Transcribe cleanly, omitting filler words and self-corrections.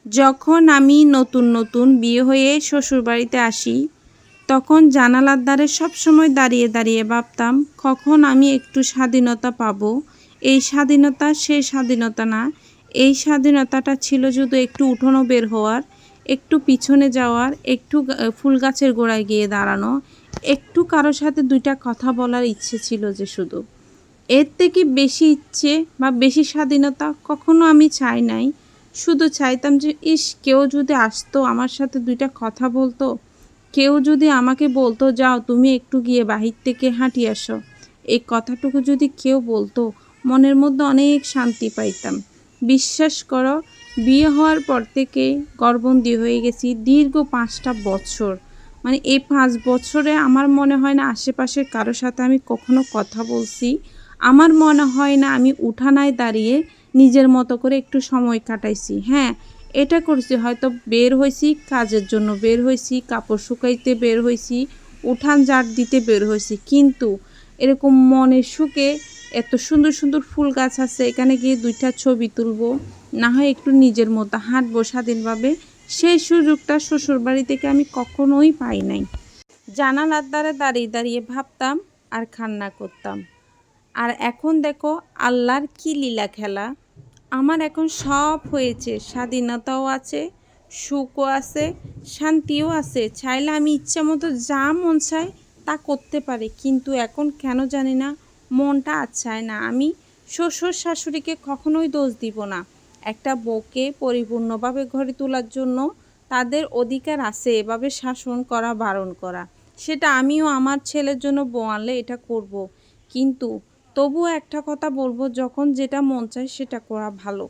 যখন আমি নতুন নতুন বিয়ে হয়ে শ্বশুরবাড়িতে আসি, তখন জানালার ধারে সবসময় দাঁড়িয়ে দাঁড়িয়ে ভাবতাম কখন আমি একটু স্বাধীনতা পাবো। এই স্বাধীনতা সেই স্বাধীনতা না, এই স্বাধীনতাটা ছিল শুধু একটু উঠোনে বের হওয়ার, একটু পিছনে যাওয়ার, একটু ফুল গাছের গোড়ায় গিয়ে দাঁড়ানো, একটু কারো সাথে দুইটা কথা বলার ইচ্ছে ছিল যে শুধু। এর থেকে বেশি ইচ্ছে বা বেশি স্বাধীনতা কখনো আমি চাই নাই। শুধু চাইতাম যে ইস, কেউ যদি আসতো আমার সাথে দুইটা কথা বলতো, কেউ যদি আমাকে বলতো যাও তুমি একটু গিয়ে বাহির থেকে হাঁটি আসো, এই কথাটুকু যদি কেউ বলতো, মনের মধ্যে অনেক শান্তি পাইতাম। বিশ্বাস করো, বিয়ে হওয়ার পর থেকে ঘরবন্দি হয়ে গেছি দীর্ঘ 5টা বছর। মানে এই 5 বছরে আমার মনে হয় না আশেপাশের কারোর সাথে আমি কখনো কথা বলছি। আমার মনে হয় না আমি উঠানায় দাঁড়িয়ে নিজের মতো করে একটু সময় কাটাইছি। হ্যাঁ, এটা করছি, হয়তো বের হয়েছি কাজের জন্য, বের হয়েছি কাপড় শুকাইতে, বের হয়েছি উঠান ঝাড় দিতে, বের হয়েছি, কিন্তু এরকম মনের সুখে এত সুন্দর সুন্দর ফুল গাছ আছে, এখানে গিয়ে 2টা ছবি তুলবো, না হয় একটু নিজের মতো হাঁটবো স্বাধীনভাবে, সেই সুযোগটা শ্বশুরবাড়ি থেকে আমি কখনোই পাই নাই। জানালার দ্বারে দাঁড়িয়ে দাঁড়িয়ে ভাবতাম আর কান্না করতাম। আর এখন দেখো আল্লাহর কি লীলা খেলা, আমার এখন সব হয়েছে, স্বাধীনতাও আছে, সুখও আছে, শান্তিও আছে। চাইলে আমি ইচ্ছা মতো যা মন চায় তা করতে পারি, কিন্তু এখন কেন জানি না মনটা আর চায় না। আমি শ্বশুর শাশুড়িকে কখনোই দোষ দিব না। একটা বউকে পরিপূর্ণভাবে গড়ে তোলার জন্য তাদের অধিকার আছে এভাবে শাসন করা, বারণ করা। সেটা আমিও আমার ছেলের জন্য বউ আনলে এটা করব, কিন্তু তবুও একটা কথা বলবো, যখন যেটা মন চায় সেটা করা ভালো।